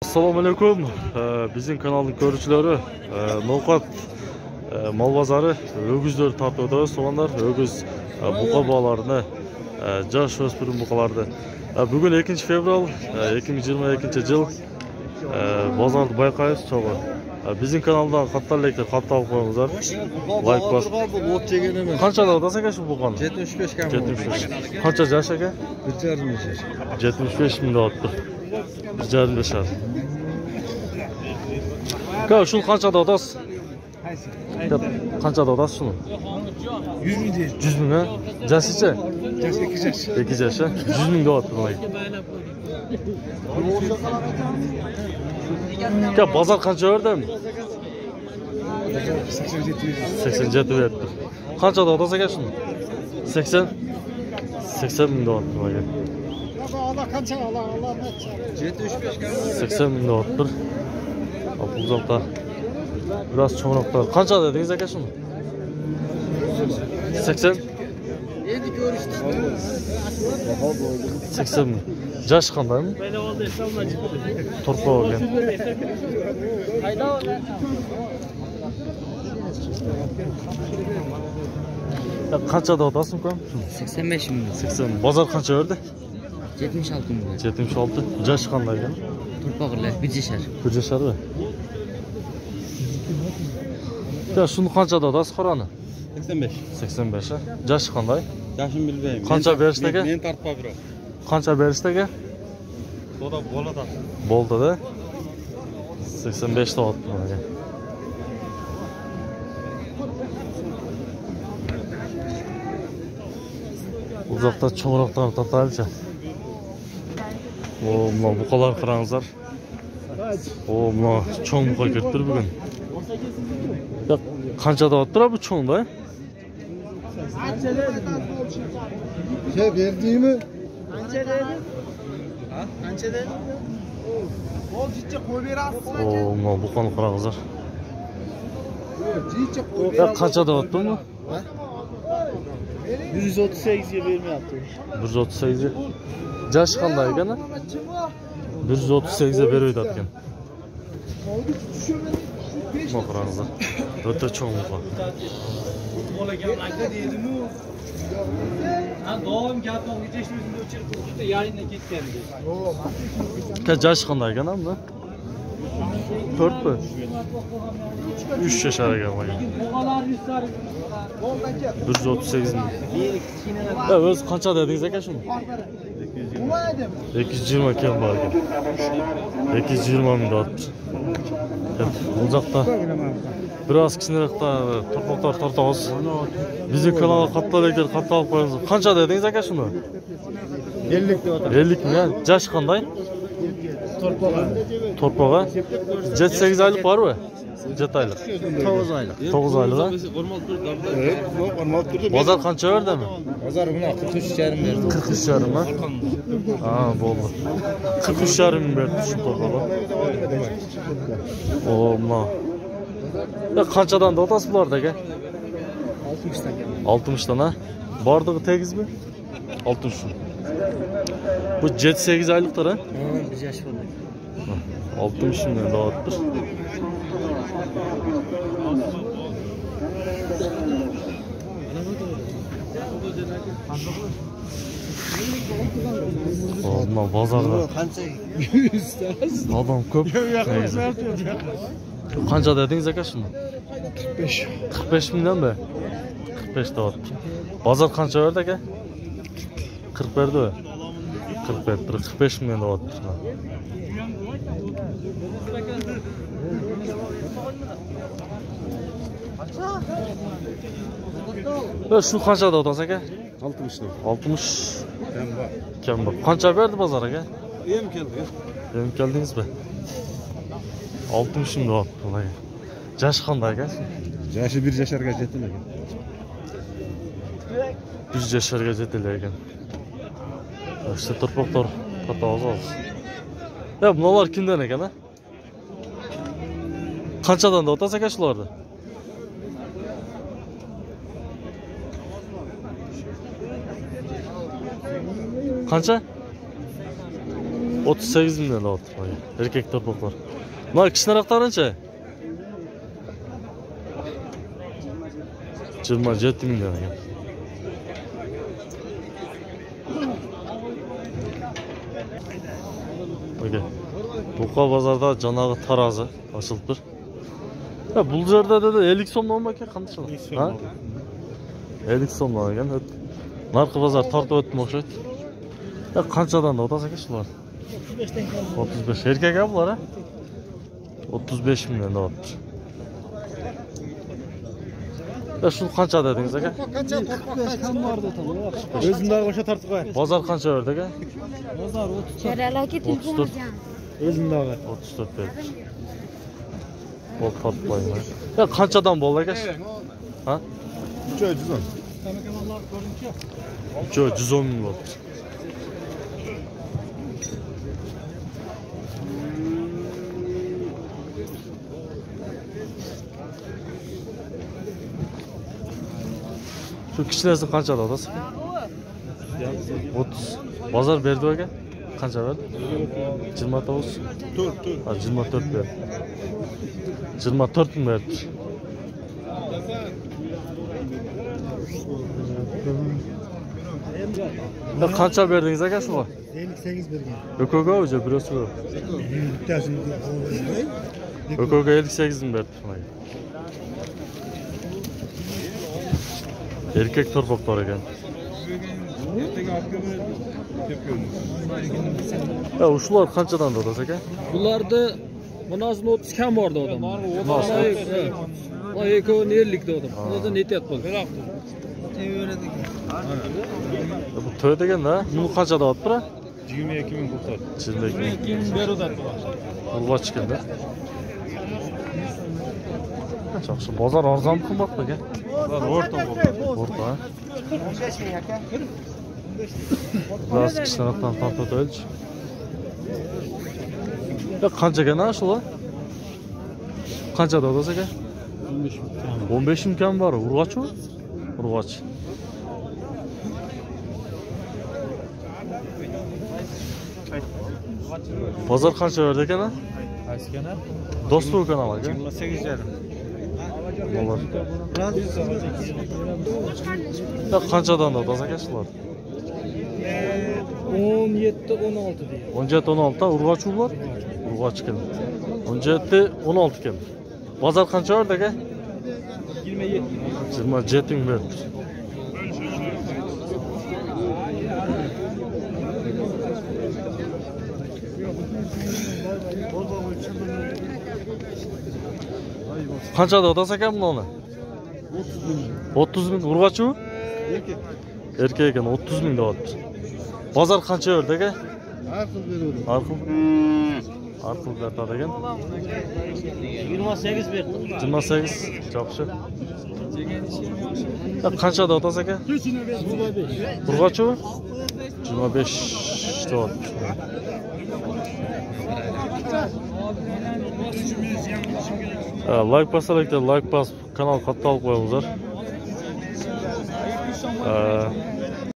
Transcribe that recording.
Assalamu alaikum. Bizim kanalın görüşleri Nokat mal bazarı ögüzler tartıyordu. Soğanlar ögüz buka bağlarını jaş öspürüm bukalardı. Bugün 2 fevral 2022 yıl bazardı bayqayız çoğu. Bizim kanaldan katlarlıkta katta alıp koyumuzlar. Like bas. Kança da odası kaç bu bukanı? 75 kam. 75. Kança jaş aka? 75 bin de attı. 155 ar. Ka şunu kançada odası? Kançada odası şunu? 100 bin değil. 100 bin ha? Jasicha? Jas 2 yaş. 2 yaş ha? 100 bin de attı bana. Ka bazar kança ördü mü? 87 verdi. Kançada odası kaç şunu? 80 bin de attı bana. Allah kança Allah 75 kam. 80 bin de attı. Uzakta biraz çoğunluklar. Kança dediniz aka şunu? 80? 80 bin. Jaş qanday mı? Torpa olgan. Qanchada otasizmi ku? 85 bin. 80 bin. Bozor qancha berdi? 76 bin. 76. Jaş qanday ekan? Turpaqlar, bir yaşar. 1 yaşar mı? Ya şunu qanchada otasiz qorani? 85. 85 ha. Jaş qanday? Yaşım bilmeyim. Qancha berishdagi? Men tartpa biro. Qancha berishdagi? To'da bo'ladi. Bo'ldi-da. 85 ta otdi menga. Uzoqda cho'ng'roqdan tortaylik. O, mana buqalar qarangizlar. O, mana cho'ng buqa kiribdir bugun. Ya qanchada otdi bu cho'ngda? Şey verdiğimi? Anca dedi. Ha? Anca dedi. O ciddi koy berasiz. O, mana buqani qarangizlar. Ciddi koy. Ya qanchada otdi mu? 138 ga bermayapti. 138. Jash qanday ekan? 138 ga berib atgan. Mana qarangizlar. O'ta cho'ng buqa. Bolaganlarga deydi-mu. Ha, doim gapni kechishimizda o'chirib turibdi, yarinda ketgandi. Ka jash qanday ekan hamda? 4 mi? 3 yaşar ekan mana. Boğalar yüzlari. 138 bin. Ya o'z qancha dedingiz aka shuni? 220 ekan bu aka. 220 ming dotdi. Uzoqda biraz kichikroqda torpoqlar tortamiz. Bizim kanalga qattiqlar qatta olib qo'yamiz. Qancha dedingiz aka shuni? 50 de otar. 50 mi ya? Jash qanday? Torpağa. 7-8 aylık var mı? 7 aylık. 9 aylık. 9 aylık ha? Evet, yok olmaz durdu. Bazar kança verdi mi? Pazar buna 43 yarım verdi. 43 yarım ha? Ha, oldu. 43 yarım verdi şu torpağa. Olma. Ya kançadan da otası bularda ki? 60'tan ha? Bardağı tegiz mi? 60. Bu 7-8 aylıktır ha? Bir yaş oldu. 60 milyon dağıttır. Olma bazarda. Adam köp. Kança dediniz aka şunu? 45. 45 milyon be. 45 dağıttı. Bazar kança verdi aka? 40 verdi o. 40 verdi. 45 milyon dağıttı. Ya şu kançada otası aka? 60 lira. 60. Ben bak. Kim bak? Kança verdi bazar aka? İyi mi geldi? Benim geldiniz be. 60 şimdi attı olay. Jaş qanday aka? Yaşı 1 yaşarga jetti mi? 100 yaşarga jetdi ekan. İşte torpoqlar qatağız az. Ya bunalar kimden ekan ha? Qanchadan da otasi aka shularni? Qancha? 38 milyon oldu. Erkek torpaklar. Bunlar kişileraqtarancha? 27 milyon ekan. Oke. Buqa bozorda janagı tarozi ochilib tur. Ya bu yerda dedi 50 so'mdan olma ekan, qancha? Ha? 50 so'mdan ekan. Narxi bozor tortib o'tdim o'xshaydi. Ya qanchadan o'tasa ekan shular? 35 erkek ha bular ha? 35 milyon oldu. Ya şu qancha dediniz aka? Qancha? 45 kam bordi tamam. Özünde başa tartıp koy. Bozor qancha berdi aka? Bozor 30. Keralaki telefon 34. alacağım. Özünde var. 34 berdi. Bol tortib qo'ying. Ya qanchadan bo'ldi aka? Ha? 3 ay cüzdan. Kameralar ko'rinchi. Yo, 110 ming bo'ldi. Şu kişilersin qancha odasiz? 30. Bozor berdi aka? Qancha berdi? 29. Dur. Ha, 24 berdi. 24 ming berdi. Ya qancha berdingiz aka shunga? 58 bergan. Ökoga o'zi biroz ko'p. Bittasini Ökoga 58 ming berdi. Erkek torpaklar ekan. Ya uşular qanchadan dodasi aka? Bularda bunasini 30 kam bordi odam. Voy ekoni 50 dedim. Bundan netyapti bu. Bu to'y deganda buni qancha deyapti? 22 bin kurtar. 22 ming. kim beradi? Urg'och chiqindi. Yaxshi, bozor arzon qimmatmi aka? Orta bu. O'rta. Biraz kişilerden tatlı değil. Ya qanchaga ana shular? Qancha dodasi aka? 15 imkon bor. Urg'ochmi? Urg'och. Bozor qancha berdi ekan? Askana. Do'stlik kanal aka. 28 yarım. Molar. Ya qanchadan dodasi aka shular? 17-16 diye. 17-16 ta urg'och ular. Urg'och keldi. 17-16 keldi. Bozor qancha berdi aka? 27. 27 ming berdi. Qancha dodasi aka buni? 30 ming. Urg'ochmi? Erkek. Erkek ekan 30 ming deyapti. Bozor qancha berdi aka? Akıl veriyorum. Arqul. Arqul berdi ekan. 28 berdi. 28 yaxshi. Qancha dodasi aka? 25. Urg'ochmi? 25 deyapti. Like basarak da like bas kanal katta olib qo'yingizlar.